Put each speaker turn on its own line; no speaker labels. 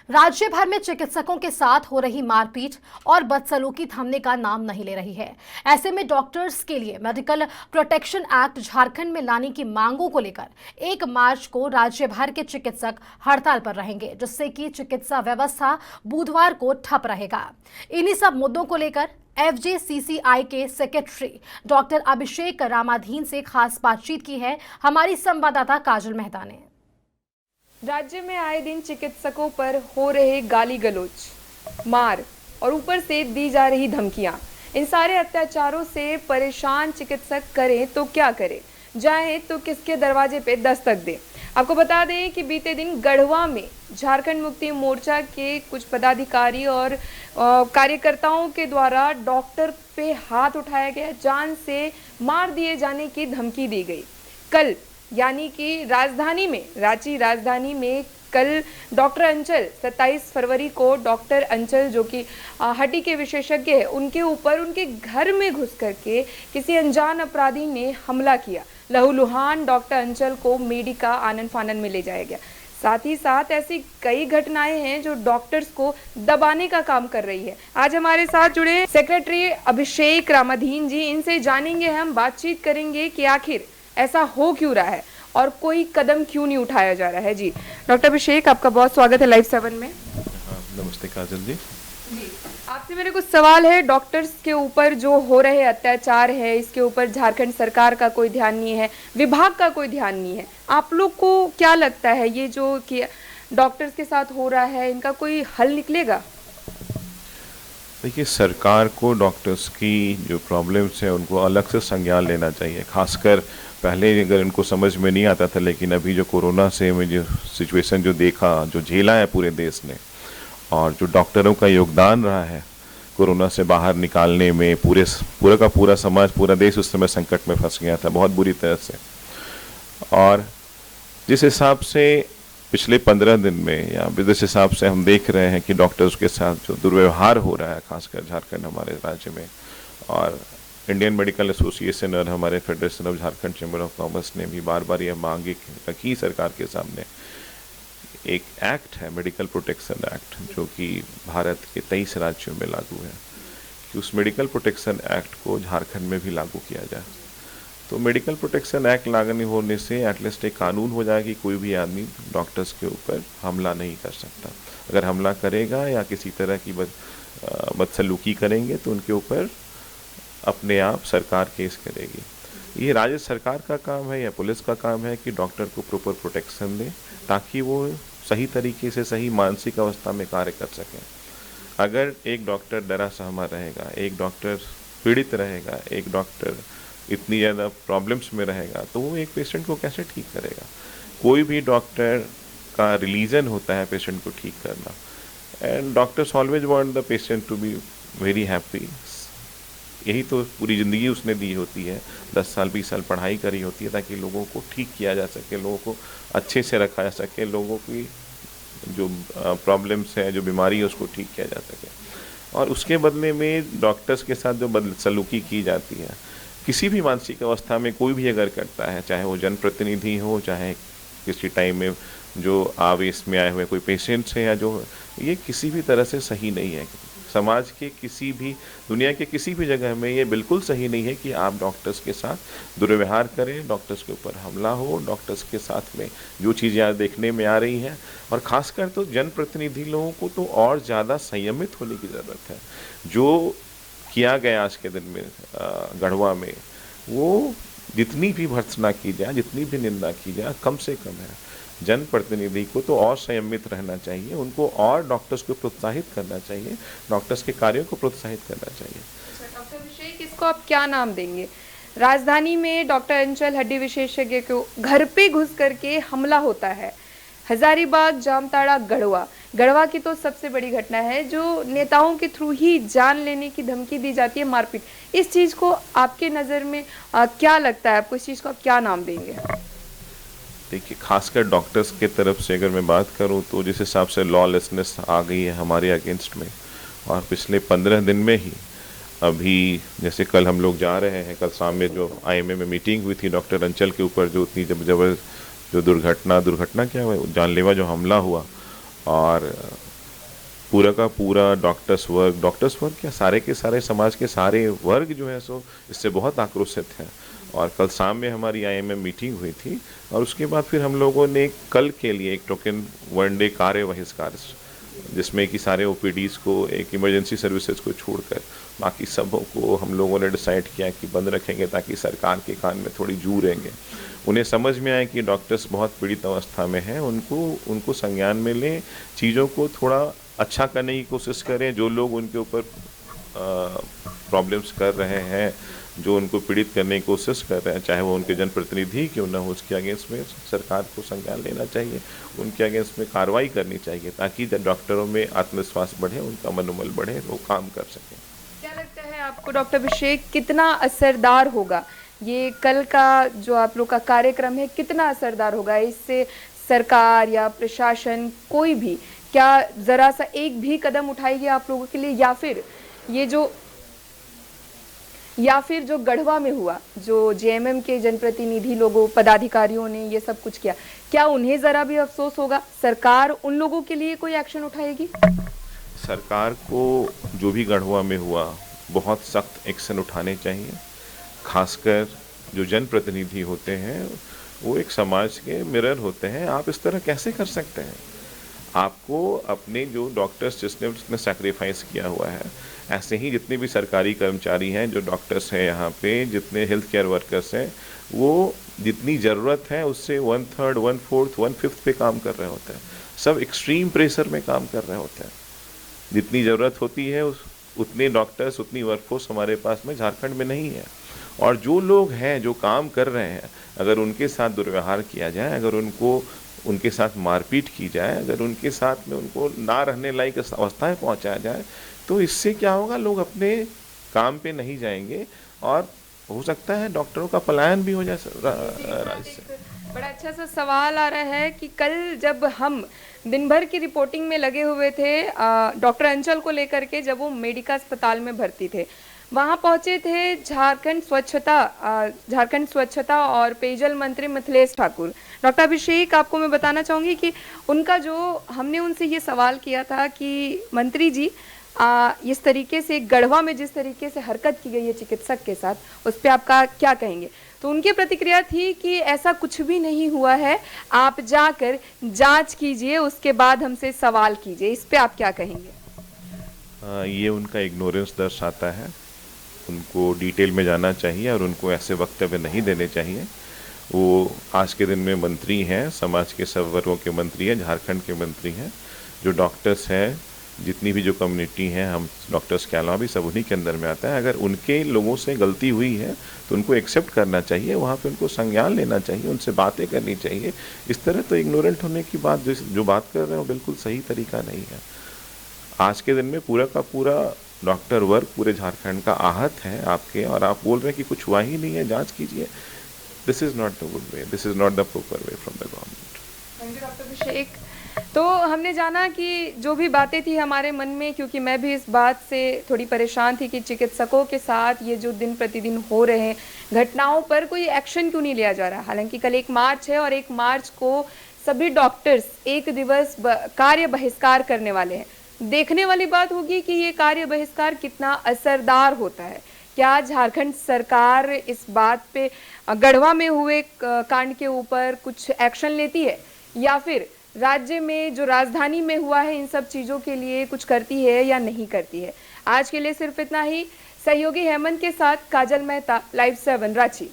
राज्य भर में चिकित्सकों के साथ हो रही मारपीट और बदसलूकी थमने का नाम नहीं ले रही है। ऐसे में डॉक्टर्स के लिए मेडिकल प्रोटेक्शन एक्ट झारखंड में लाने की मांगों को लेकर 1 मार्च को राज्य भर के चिकित्सक हड़ताल पर रहेंगे, जिससे कि चिकित्सा व्यवस्था बुधवार को ठप रहेगा। इन्हीं सब मुद्दों को लेकर FJCCI के सेक्रेटरी डॉक्टर अभिषेक रामाधीन से खास बातचीत की है हमारी संवाददाता काजल मेहता ने।
राज्य में आए दिन चिकित्सकों पर हो रहे गाली गलौज, मार और ऊपर से दी जा रही धमकियां, इन सारे अत्याचारों से परेशान चिकित्सक करें तो क्या करें, जाएं तो किसके दरवाजे पे दस्तक दें। आपको बता दें कि बीते दिन गढ़वा में झारखंड मुक्ति मोर्चा के कुछ पदाधिकारी और कार्यकर्ताओं के द्वारा डॉक्टर पे हाथ उठाया गया, जान से मार दिए जाने की धमकी दी गई। कल यानी कि रांची राजधानी में कल डॉक्टर अंचल 27 फरवरी को डॉक्टर अंचल जो कि हड्डी के विशेषज्ञ है, उनके ऊपर उनके घर में घुस करके किसी अनजान अपराधी ने हमला किया। लहूलुहान डॉक्टर अंचल को मेडिका आनन फानन में ले जाया गया। साथ ही साथ ऐसी कई घटनाएं हैं जो डॉक्टर्स को दबाने का काम कर रही है। आज हमारे साथ जुड़े सेक्रेटरी अभिषेक रामाधीन जी, इनसे जानेंगे, हम बातचीत करेंगे कि आखिर ऐसा हो क्यों रहा है और कोई कदम क्यों नहीं उठाया जा रहा है। जी डॉक्टर अभिषेक, आपका बहुत स्वागत है लाइव 7 में।
नमस्ते काजल जी।
आपसे मेरे कुछ सवाल है। डॉक्टर्स के ऊपर जो हो रहे अत्याचार है, इसके ऊपर झारखंड सरकार का कोई ध्यान नहीं है, विभाग का कोई ध्यान नहीं है। आप लोग को क्या लगता है ये जो कि डॉक्टर्स के साथ हो रहा है, इनका कोई हल निकलेगा?
देखिए, सरकार को डॉक्टर्स की जो प्रॉब्लम्स है उनको अलग से संज्ञान लेना चाहिए। खासकर पहले अगर इनको समझ में नहीं आता था, लेकिन अभी जो कोरोना से में जो सिचुएशन जो देखा, जो झेला है पूरे देश ने, और जो डॉक्टरों का योगदान रहा है कोरोना से बाहर निकालने में, पूरा का पूरा समाज, पूरा देश उस समय संकट में फंस गया था बहुत बुरी तरह से। और जिस हिसाब से पिछले 15 दिन में या जिस हिसाब से हम देख रहे हैं कि डॉक्टर्स के साथ जो दुर्व्यवहार हो रहा है, खासकर झारखंड हमारे राज्य में, और इंडियन मेडिकल एसोसिएशन और हमारे federation of Jharkhand chamber of commerce ने भी बार बार यह मांग रखी सरकार के सामने। एक एक्ट है मेडिकल प्रोटेक्शन एक्ट, जो कि भारत के 23 राज्यों में लागू है, कि उस मेडिकल प्रोटेक्शन एक्ट को झारखंड में भी लागू किया जाए। तो मेडिकल प्रोटेक्शन एक्ट लागू होने से एटलीस्ट एक कानून हो जाए कि कोई भी आदमी डॉक्टर्स के ऊपर हमला नहीं कर सकता। अगर हमला करेगा या किसी तरह की बदसलूकी करेंगे तो उनके ऊपर अपने आप सरकार केस करेगी। ये राज्य सरकार का काम है या पुलिस का काम है कि डॉक्टर को प्रॉपर प्रोटेक्शन दे, ताकि वो सही तरीके से सही मानसिक अवस्था में कार्य कर सकें। अगर एक डॉक्टर डरा सहमा रहेगा, एक डॉक्टर पीड़ित रहेगा, एक डॉक्टर इतनी ज़्यादा प्रॉब्लम्स में रहेगा, तो वो एक पेशेंट को कैसे ठीक करेगा? कोई भी डॉक्टर का रिलीजन होता है पेशेंट को ठीक करना, and doctors always want the patient to be very happy. यही तो पूरी ज़िंदगी उसने दी होती है, 10 साल 20 साल पढ़ाई करी होती है, ताकि लोगों को ठीक किया जा सके, लोगों को अच्छे से रखा जा सके, लोगों की जो प्रॉब्लम्स है, जो बीमारी है, उसको ठीक किया जा सके। और उसके बदले में डॉक्टर्स के साथ जो बदसलूकी की जाती है, किसी भी मानसिक अवस्था में कोई भी अगर करता है, चाहे वो जनप्रतिनिधि हो, चाहे किसी टाइम में जो आवेश में आए हुए कोई पेशेंट्स हैं, या जो, ये किसी भी तरह से सही नहीं है। समाज के किसी भी, दुनिया के किसी भी जगह में ये बिल्कुल सही नहीं है कि आप डॉक्टर्स के साथ दुर्व्यवहार करें, डॉक्टर्स के ऊपर हमला हो, डॉक्टर्स के साथ में जो चीज़ें आज देखने में आ रही हैं। और ख़ासकर तो जनप्रतिनिधि लोगों को तो और ज़्यादा संयमित होने की ज़रूरत है। जो किया गया आज के दिन में गढ़वा में, वो जितनी भी भर्त्सना की जाए, जितनी भी निंदा की जाए, कम से कम है। जनप्रतिनिधि को तो और संयमित रहना चाहिए, उनको और डॉक्टर्स को प्रोत्साहित करना चाहिए, डॉक्टर्स के कार्यों को प्रोत्साहित करना चाहिए।
डॉक्टर अभिषेक, इसको आप क्या नाम देंगे? राजधानी में डॉक्टर अंचल हड्डी विशेषज्ञ को घर पे घुस करके हमला होता है। हजारीबाग, जामताड़ा, गढ़वा की तो सबसे बड़ी घटना है, जो नेताओं के थ्रू ही जान लेने की धमकी दी जाती है, मारपीट। इस चीज़ को आपके नज़र में क्या लगता है? आपको इस चीज़ को आप क्या नाम देंगे?
देखिए, खासकर डॉक्टर्स के तरफ से अगर मैं बात करूं, तो जिस हिसाब से लॉलेसनेस आ गई है हमारे अगेंस्ट में, और पिछले 15 दिन में ही, अभी जैसे कल हम लोग जा रहे हैं, कल शाम में जो IMA में मीटिंग हुई थी डॉक्टर अंचल के ऊपर, जो इतनी जबरदस्त जो दुर्घटना क्या हुआ, जानलेवा जो हमला हुआ, और पूरा का पूरा डॉक्टर्स वर्ग क्या सारे के सारे समाज के सारे वर्ग जो है सो इससे बहुत आक्रोशित हैं। और कल शाम में हमारी आईएमए मीटिंग हुई थी और उसके बाद फिर हम लोगों ने कल के लिए एक टोकन 1 डे कार्य बहिष्कार, जिसमें कि सारे ओपीडीज को, एक इमरजेंसी सर्विसेज को छोड़कर बाकी सबों को हम लोगों ने डिसाइड किया कि बंद रखेंगे, ताकि सरकार के कान में थोड़ी जू रहेंगे। उन्हें समझ में आए कि डॉक्टर्स बहुत पीड़ित अवस्था में हैं, उनको संज्ञान में लें, चीज़ों को थोड़ा अच्छा करने की कोशिश करें। जो लोग उनके ऊपर प्रॉब्लम्स कर रहे हैं, जो उनको पीड़ित करने की कोशिश कर रहे हैं, चाहे वो उनके जनप्रतिनिधि क्यों ना हो, उसके अगेंस्ट में सरकार को संज्ञान लेना चाहिए, उनके अगेंस्ट में कार्रवाई करनी चाहिए, ताकि डॉक्टरों में आत्मविश्वास बढ़े, उनका मनोबल बढ़े, वो काम कर सकें।
क्या लगता है आपको डॉक्टर अभिषेक, कितना असरदार होगा ये कल का जो आप लोग का कार्यक्रम है, कितना असरदार होगा? इससे सरकार या प्रशासन कोई भी क्या ज़रा सा एक भी कदम उठाएगी आप लोगों के लिए, या फिर जो गढ़वा में हुआ, जो जेएमएम के जनप्रतिनिधि लोगों, पदाधिकारियों ने ये सब कुछ किया, क्या उन्हें ज़रा भी अफसोस होगा? सरकार उन लोगों के लिए कोई एक्शन उठाएगी?
सरकार को जो भी गढ़वा में हुआ बहुत सख्त एक्शन उठाने चाहिए। खासकर जो जनप्रतिनिधि होते हैं वो एक समाज के मिरर होते हैं। आप इस तरह कैसे कर सकते हैं? आपको अपने जो डॉक्टर्स जिसने सैक्रिफाइस किया हुआ है, ऐसे ही जितने भी सरकारी कर्मचारी हैं, जो डॉक्टर्स हैं यहाँ पे, जितने हेल्थ केयर वर्कर्स हैं, वो जितनी ज़रूरत है उससे 1/3, 1/4, 1/5 पे काम कर रहे होते हैं। सब एक्सट्रीम प्रेशर में काम कर रहे होते हैं। जितनी ज़रूरत होती है उतने डॉक्टर्स, उतनी वर्कफोर्स हमारे पास में झारखंड में नहीं है। और जो लोग हैं, जो काम कर रहे हैं, अगर उनके साथ दुर्व्यवहार किया जाए, अगर उनके साथ मारपीट की जाए, अगर उनके साथ में उनको ना रहने लायक अवस्थाएं पहुंचाया जाए, तो इससे क्या होगा? लोग अपने काम पे नहीं जाएंगे और हो सकता है डॉक्टरों का पलायन भी हो जाए राज्य से।
बड़ा अच्छा सा सवाल आ रहा है कि कल जब हम दिन भर की रिपोर्टिंग में लगे हुए थे डॉक्टर अंचल को लेकर के, जब वो मेडिका अस्पताल में भर्ती थे, वहाँ पहुँचे थे झारखंड स्वच्छता और पेयजल मंत्री मिथिलेश ठाकुर। डॉक्टर अभिषेक, आपको मैं बताना चाहूँगी कि उनका जो हमने उनसे ये सवाल किया था कि मंत्री जी, इस तरीके से गढ़वा में जिस तरीके से हरकत की गई है चिकित्सक के साथ, उस पर आपका क्या कहेंगे? तो उनकी प्रतिक्रिया थी कि ऐसा कुछ भी नहीं हुआ है, आप जाकर जांच कीजिए, उसके बाद हमसे सवाल कीजिए। इस पे आप क्या कहेंगे?
ये उनका इग्नोरेंस दर्शाता है। उनको डिटेल में जाना चाहिए और उनको ऐसे वक्तव्य नहीं देने चाहिए। वो आज के दिन में मंत्री हैं, समाज के सब वर्गों के मंत्री हैं, झारखंड के मंत्री हैं। जो डॉक्टर्स हैं, जितनी भी जो कम्युनिटी है, हम डॉक्टर्स के अलावा भी सब उन्हीं के अंदर में आता है। अगर उनके लोगों से गलती हुई है तो उनको एक्सेप्ट करना चाहिए, वहाँ पे उनको संज्ञान लेना चाहिए, उनसे बातें करनी चाहिए। इस तरह तो इग्नोरेंट होने की बात, जो बात कर रहे हैं वो बिल्कुल सही तरीका नहीं है। आज के दिन में पूरा का पूरा डॉक्टर वर्ग पूरे झारखंड का आहत है आपके, और आप बोल रहे हैं कि कुछ हुआ ही नहीं है, जाँच कीजिए। This is not the good way, this is not the proper way from the government.
Thank you doctor Abhishek. तो हमने जाना कि जो भी बातें थी हमारे मन में, क्योंकि मैं भी इस बात से थोड़ी परेशान थी कि चिकित्सकों के साथ ये जो दिन प्रतिदिन हो रहे हैं घटनाओं पर कोई एक्शन क्यों नहीं लिया जा रहा। हालांकि कल 1 मार्च है और 1 मार्च को सभी डॉक्टर्स 1 दिवस कार्य बहिष्कार करने वाले हैं। देखने वाली बात होगी कि ये कार्य बहिष्कार कितना असरदार होता है। क्या झारखंड सरकार इस बात पे गढ़वा में हुए कांड के ऊपर कुछ एक्शन लेती है, या फिर राज्य में जो राजधानी में हुआ है इन सब चीज़ों के लिए कुछ करती है या नहीं करती है? आज के लिए सिर्फ इतना ही। सहयोगी हेमंत के साथ काजल मेहता, लाइव 7 रांची।